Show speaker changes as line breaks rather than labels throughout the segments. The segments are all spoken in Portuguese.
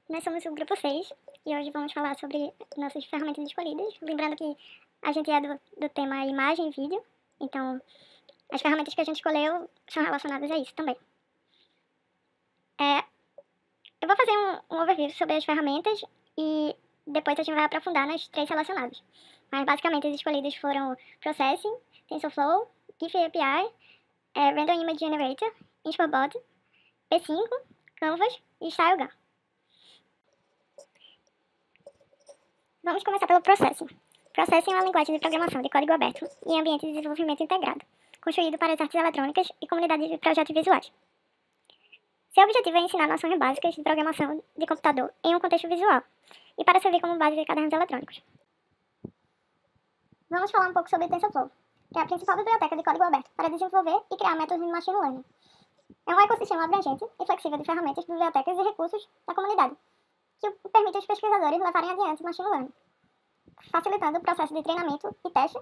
Nós somos o grupo 6 e hoje vamos falar sobre nossas ferramentas escolhidas. Lembrando que a gente é do tema imagem e vídeo, então as ferramentas que a gente escolheu são relacionadas a isso também. Eu vou fazer um overview sobre as ferramentas e depois a gente vai aprofundar nas 3 relacionadas. Mas basicamente as escolhidas foram Processing, TensorFlow, GIF API, Random Image Generator, InSpotBot, P5, Canvas e StyleGAN. Vamos começar pelo Processing. Processing é uma linguagem de programação de código aberto em ambiente de desenvolvimento integrado, construído para as artes eletrônicas e comunidades de projetos visuais. Seu objetivo é ensinar noções básicas de programação de computador em um contexto visual, e para servir como base de cadernos eletrônicos. Vamos falar um pouco sobre TensorFlow, que é a principal biblioteca de código aberto para desenvolver e criar métodos de machine learning. É um ecossistema abrangente e flexível de ferramentas, bibliotecas e recursos da comunidade, que permite aos pesquisadores levarem adiante o machine learning, facilitando o processo de treinamento e teste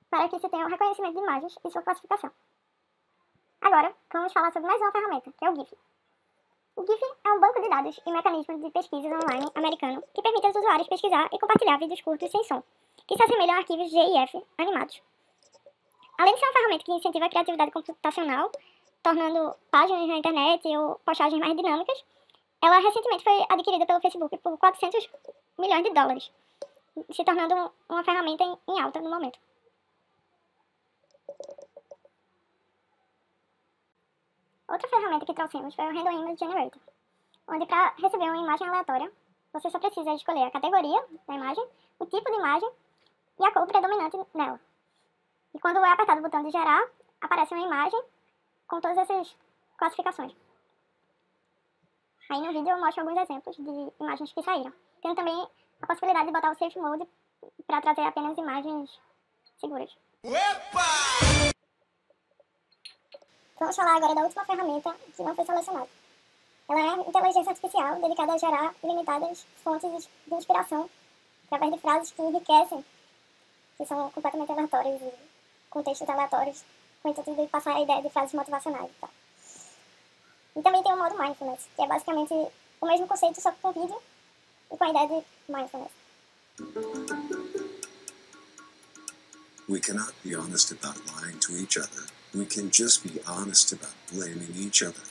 para que se tenha o reconhecimento de imagens e sua classificação. Agora, vamos falar sobre mais uma ferramenta, que é o GIF. O GIF é um banco de dados e mecanismo de pesquisas online americano que permite aos usuários pesquisar e compartilhar vídeos curtos sem som, que se assemelham a arquivos GIF animados. Além de ser uma ferramenta que incentiva a criatividade computacional, tornando páginas na internet ou postagens mais dinâmicas, ela recentemente foi adquirida pelo Facebook por 400 milhões de dólares, se tornando uma ferramenta em alta no momento. Outra ferramenta que trouxemos foi o Random Image Generator, onde para receber uma imagem aleatória, você só precisa escolher a categoria da imagem, o tipo de imagem e a cor predominante nela. E quando é apertado o botão de gerar, aparece uma imagem com todas essas classificações. Aí no vídeo eu mostro alguns exemplos de imagens que saíram. Tendo também a possibilidade de botar o Safe Mode para trazer apenas imagens seguras.
Opa!
Vamos falar agora da última ferramenta que não foi selecionada. Ela é a inteligência artificial dedicada a gerar ilimitadas fontes de inspiração através de frases que enriquecem, que são completamente aleatórias e com textos aleatórios, com o intuito de passar a ideia de frases motivacionais e tal. E também tem o modo Mindfulness, que é basicamente o mesmo conceito, só que com vídeo e com a ideia de Mindfulness.
We cannot be honest about lying to each other. We can just be honest about blaming each other.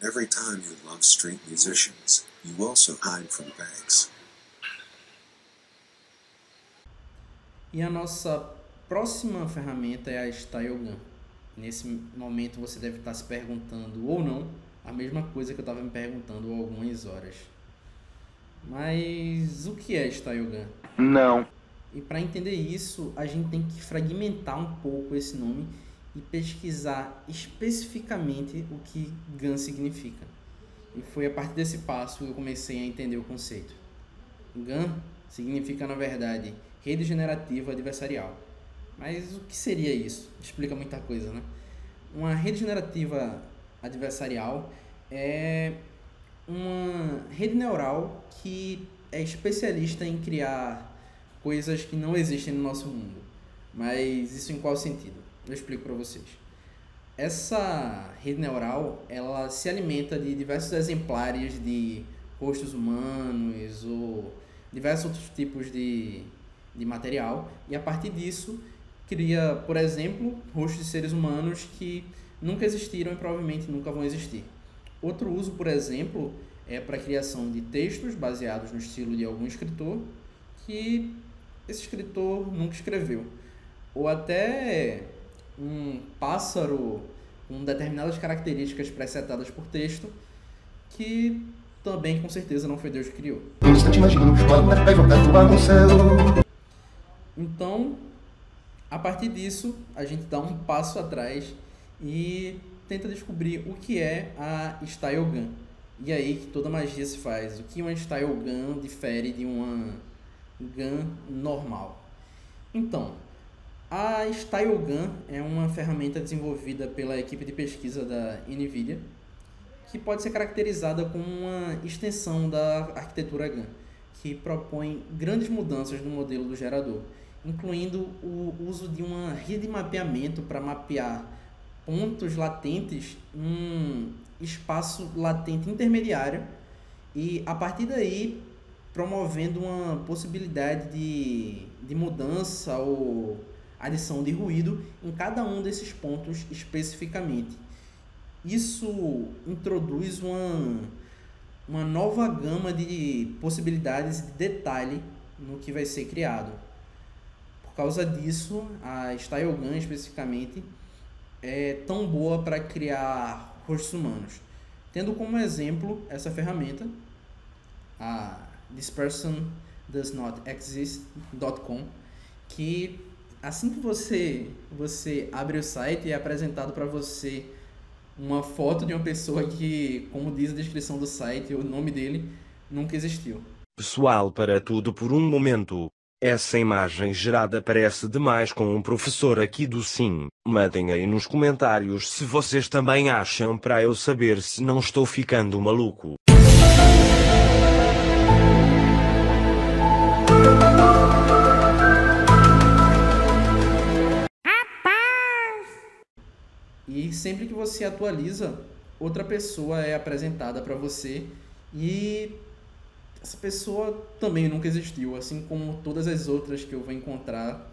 Every time you love street musicians, you also hide from banks.
E a nossa próxima ferramenta é a StyleGAN. Nesse momento você deve estar se perguntando, ou não, a mesma coisa que eu estava me perguntando há algumas horas. Mas o que é StyleGAN?
Não.
E para entender isso, a gente tem que fragmentar um pouco esse nome e pesquisar especificamente o que GAN significa. E foi a partir desse passo que eu comecei a entender o conceito. GAN significa, na verdade, Rede Generativa Adversarial. Mas o que seria isso? Explica muita coisa, né? Uma rede generativa adversarial é uma rede neural que é especialista em criar coisas que não existem no nosso mundo. Mas isso em qual sentido? Eu explico para vocês. Essa rede neural, ela se alimenta de diversos exemplares de rostos humanos ou diversos outros tipos de material, e a partir disso cria, por exemplo, rostos de seres humanos que nunca existiram e provavelmente nunca vão existir. Outro uso, por exemplo, é para a criação de textos baseados no estilo de algum escritor que esse escritor nunca escreveu. Ou até um pássaro com determinadas características presetadas por texto que também com certeza não foi Deus que criou. Então, a partir disso, a gente dá um passo atrás e tenta descobrir o que é a StyleGAN. E aí que toda magia se faz. O que uma StyleGAN difere de uma GAN normal? Então, a StyleGAN é uma ferramenta desenvolvida pela equipe de pesquisa da NVIDIA, que pode ser caracterizada como uma extensão da arquitetura GAN, que propõe grandes mudanças no modelo do gerador, incluindo o uso de uma rede de mapeamento para mapear pontos latentes num espaço latente intermediário e, a partir daí, promovendo uma possibilidade de mudança ou adição de ruído em cada um desses pontos especificamente. Isso introduz uma nova gama de possibilidades de detalhe no que vai ser criado. Por causa disso, a StyleGAN especificamente é tão boa para criar rostos humanos. Tendo como exemplo essa ferramenta, a thispersondoesnotexist.com, que assim que você abre o site, é apresentado para você uma foto de uma pessoa que, como diz a descrição do site, o nome dele nunca existiu.
Pessoal, para tudo por um momento. Essa imagem gerada parece demais com um professor aqui do Sim. Mandem aí nos comentários se vocês também acham, para eu saber se não estou ficando maluco.
E sempre que você atualiza, outra pessoa é apresentada para você e essa pessoa também nunca existiu, assim como todas as outras que eu vou encontrar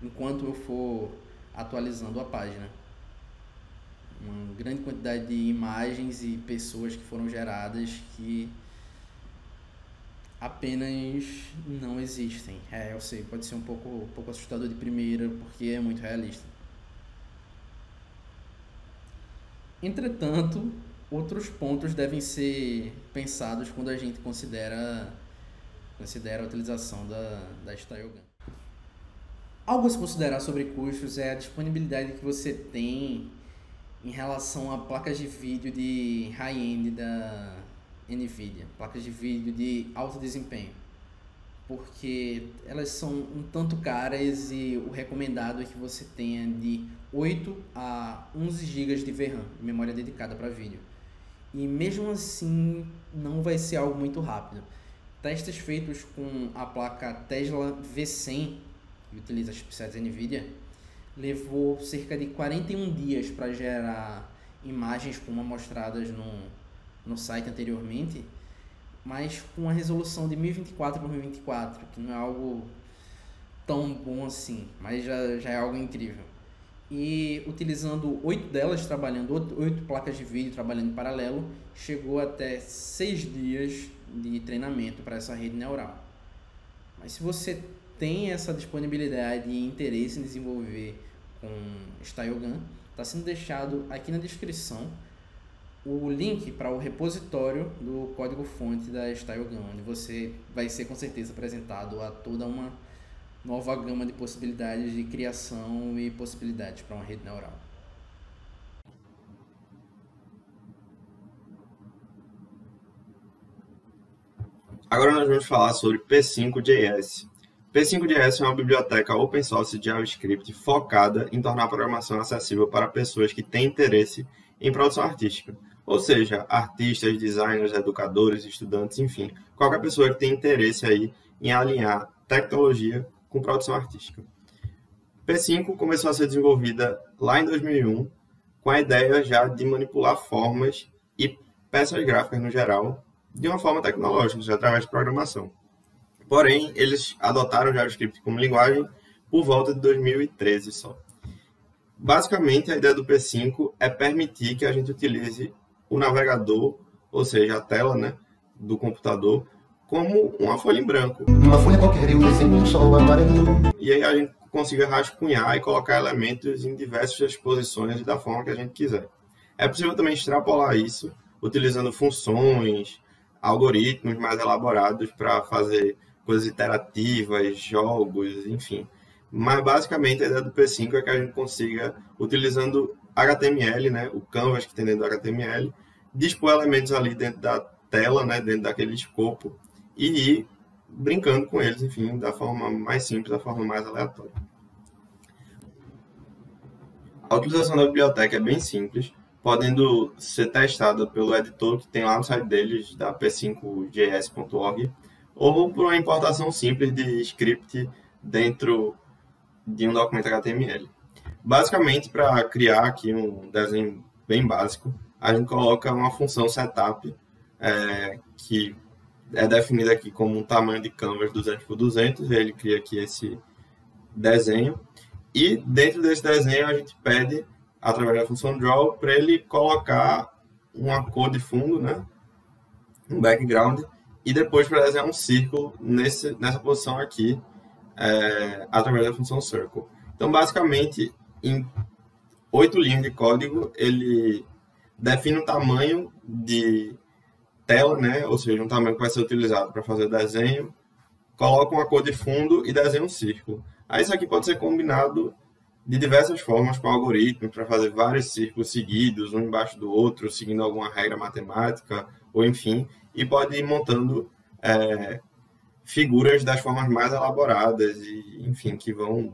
enquanto eu for atualizando a página. Uma grande quantidade de imagens e pessoas que foram geradas que apenas não existem. Eu sei, pode ser um pouco assustador de primeira, porque é muito realista. Entretanto, outros pontos devem ser pensados quando a gente considera a utilização da StyleGAN. Algo a se considerar sobre custos é a disponibilidade que você tem em relação a placas de vídeo de high-end da NVIDIA, placas de vídeo de alto desempenho, porque elas são um tanto caras e o recomendado é que você tenha de 8 a 11 GB de VRAM, de memória dedicada para vídeo. E mesmo assim não vai ser algo muito rápido. Testes feitos com a placa Tesla V100, que utiliza chipsets NVIDIA, levou cerca de 41 dias para gerar imagens como mostradas no site anteriormente, mas com uma resolução de 1024 por 1024, que não é algo tão bom assim, mas já é algo incrível. E utilizando 8 delas, 8 placas de vídeo trabalhando em paralelo, chegou até 6 dias de treinamento para essa rede neural. Mas se você tem essa disponibilidade e interesse em desenvolver com StyleGAN, está sendo deixado aqui na descrição o link para o repositório do código-fonte da StyleGAN, onde você vai ser com certeza apresentado a toda uma nova gama de possibilidades de criação e possibilidades para uma rede neural.
Agora nós vamos falar sobre P5.js. P5.js é uma biblioteca open source de JavaScript focada em tornar a programação acessível para pessoas que têm interesse em produção artística. Ou seja, artistas, designers, educadores, estudantes, enfim, qualquer pessoa que tem interesse aí em alinhar tecnologia com produção artística. P5 começou a ser desenvolvida lá em 2001, com a ideia já de manipular formas e peças gráficas no geral, de uma forma tecnológica, já através de programação. Porém, eles adotaram o JavaScript como linguagem por volta de 2013 só. Basicamente, a ideia do P5 é permitir que a gente utilize o navegador, ou seja, a tela, né, do computador, como uma folha em branco.
Uma folha qualquer, eu desenho um sol amarelo.
E aí a gente consiga rascunhar e colocar elementos em diversas posições da forma que a gente quiser. É possível também extrapolar isso, utilizando funções, algoritmos mais elaborados para fazer coisas interativas, jogos, enfim. Mas basicamente a ideia do P5 é que a gente consiga, utilizando HTML, né, o canvas que tem dentro do HTML, dispor elementos ali dentro da tela, né, dentro daquele escopo, e ir brincando com eles, enfim, da forma mais simples, da forma mais aleatória. A utilização da biblioteca é bem simples, podendo ser testada pelo editor que tem lá no site deles, da p5js.org, ou por uma importação simples de script dentro de um documento HTML. Basicamente, para criar aqui um desenho bem básico, a gente coloca uma função setup, que é definida aqui como um tamanho de canvas 200 por 200, e ele cria aqui esse desenho. E dentro desse desenho a gente pede, através da função draw, para ele colocar uma cor de fundo, né? Um background, e depois para desenhar um círculo nessa posição aqui, através da função circle. Então, basicamente, em 8 linhas de código, ele define um tamanho de tela, né? Ou seja, um tamanho que vai ser utilizado para fazer o desenho, coloca uma cor de fundo e desenha um círculo. Aí isso aqui pode ser combinado de diversas formas com o algoritmo, para fazer vários círculos seguidos, um embaixo do outro, seguindo alguma regra matemática, ou enfim, e pode ir montando figuras das formas mais elaboradas, e enfim, que vão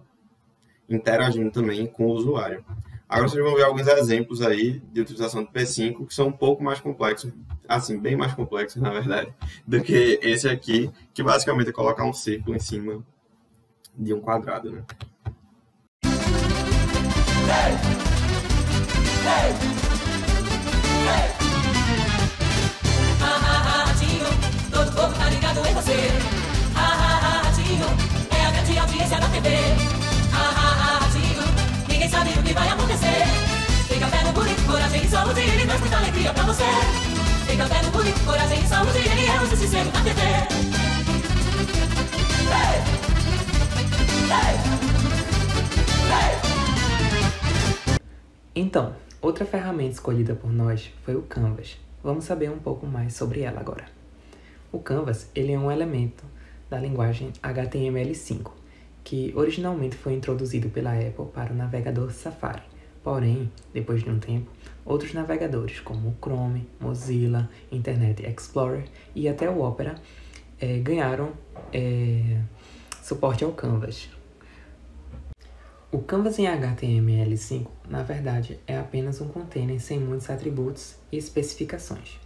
interagindo também com o usuário. Agora vocês vão ver alguns exemplos aí de utilização do P5 que são um pouco mais complexos, assim, bem mais complexos, na verdade, do que esse aqui, que basicamente é colocar um círculo em cima de um quadrado, né?
Ratinho, todo povo tá ligado em você. Ratinho, é a grande audiência da TV. Ratinho, ninguém sabe o que vai acontecer. Fica pé no bonito, coragem e saúde, ele traz muita alegria pra você. Fica pé no bonito, coragem e saúde, ele é o justiceiro da TV.
Então, outra ferramenta escolhida por nós foi o Canvas. Vamos saber um pouco mais sobre ela agora. O Canvas, ele é um elemento da linguagem HTML5, que originalmente foi introduzido pela Apple para o navegador Safari. Porém, depois de um tempo, outros navegadores como o Chrome, Mozilla, Internet Explorer e até o Opera ganharam suporte ao Canvas. O Canvas em HTML5, na verdade, é apenas um container sem muitos atributos e especificações.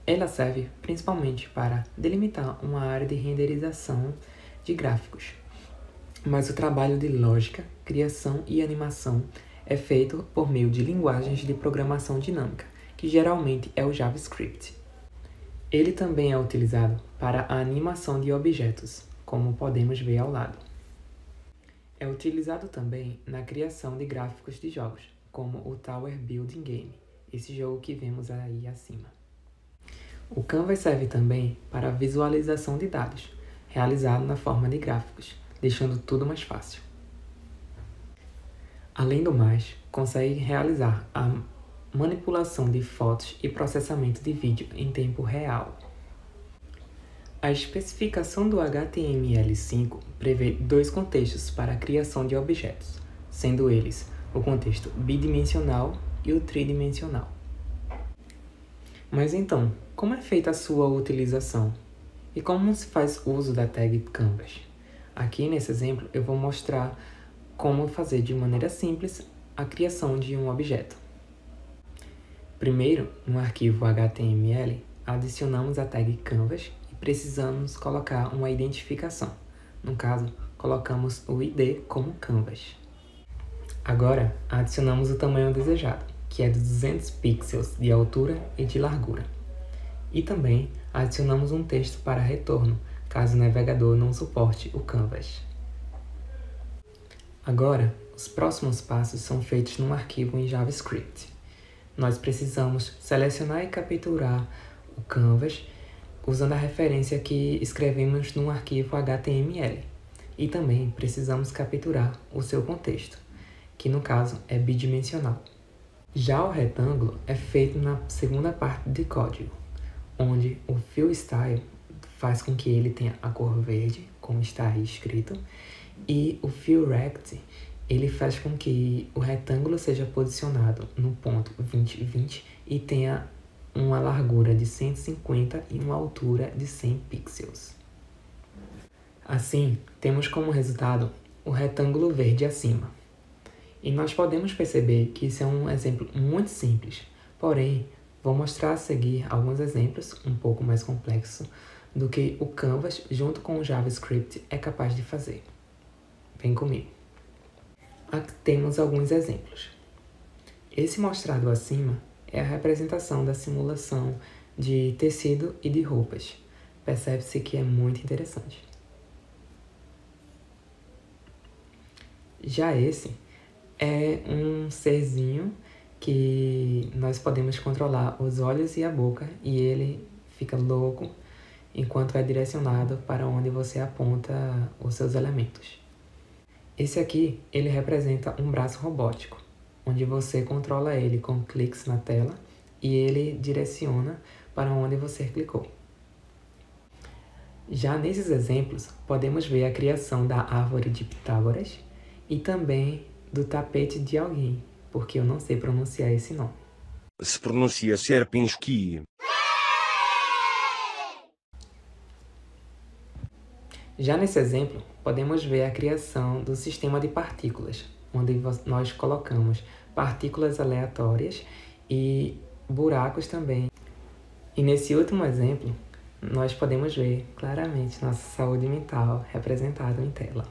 Ela serve principalmente para delimitar uma área de renderização de gráficos, mas o trabalho de lógica, criação e animação é feito por meio de linguagens de programação dinâmica, que geralmente é o JavaScript. Ele também é utilizado para a animação de objetos, como podemos ver ao lado. É utilizado também na criação de gráficos de jogos, como o Tower Building Game, esse jogo que vemos aí acima. O Canvas serve também para a visualização de dados, realizado na forma de gráficos, deixando tudo mais fácil. Além do mais, consegue realizar a manipulação de fotos e processamento de vídeo em tempo real. A especificação do HTML5 prevê 2 contextos para a criação de objetos, sendo eles o contexto bidimensional e o tridimensional. Mas então, como é feita a sua utilização? E como se faz uso da tag Canvas? Aqui nesse exemplo eu vou mostrar como fazer de maneira simples a criação de um objeto. Primeiro, no arquivo HTML, adicionamos a tag Canvas e precisamos colocar uma identificação. No caso, colocamos o ID como Canvas. Agora, adicionamos o tamanho desejado, que é de 200 pixels de altura e de largura. E também adicionamos um texto para retorno, caso o navegador não suporte o Canvas. Agora, os próximos passos são feitos num arquivo em JavaScript. Nós precisamos selecionar e capturar o Canvas usando a referência que escrevemos no arquivo HTML. E também precisamos capturar o seu contexto, que no caso é bidimensional. Já o retângulo é feito na segunda parte de código, onde o fill style faz com que ele tenha a cor verde, como está aí escrito, e o fill rect ele faz com que o retângulo seja posicionado no ponto 20, 20 e tenha uma largura de 150 e uma altura de 100 pixels. Assim, temos como resultado o retângulo verde acima. E nós podemos perceber que isso é um exemplo muito simples, porém, vou mostrar a seguir alguns exemplos um pouco mais complexos do que o Canvas, junto com o JavaScript, é capaz de fazer. Vem comigo. Aqui temos alguns exemplos. Esse mostrado acima é a representação da simulação de tecido e de roupas. Percebe-se que é muito interessante. Já esse é um serzinho que nós podemos controlar os olhos e a boca e ele fica louco enquanto é direcionado para onde você aponta os seus elementos. Esse aqui, ele representa um braço robótico, onde você controla ele com cliques na tela e ele direciona para onde você clicou. Já nesses exemplos, podemos ver a criação da árvore de Pitágoras e também do tapete de alguém, porque eu não sei pronunciar esse nome.
Se pronuncia Serpinski.
Já nesse exemplo, podemos ver a criação do sistema de partículas, onde nós colocamos partículas aleatórias e buracos também. E nesse último exemplo, nós podemos ver claramente nossa saúde mental representada em tela.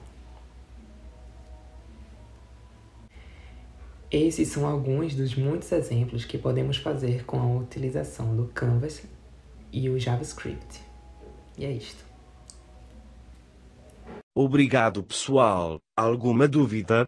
Esses são alguns dos muitos exemplos que podemos fazer com a utilização do Canvas e o JavaScript. E é isto.
Obrigado, pessoal. Alguma dúvida?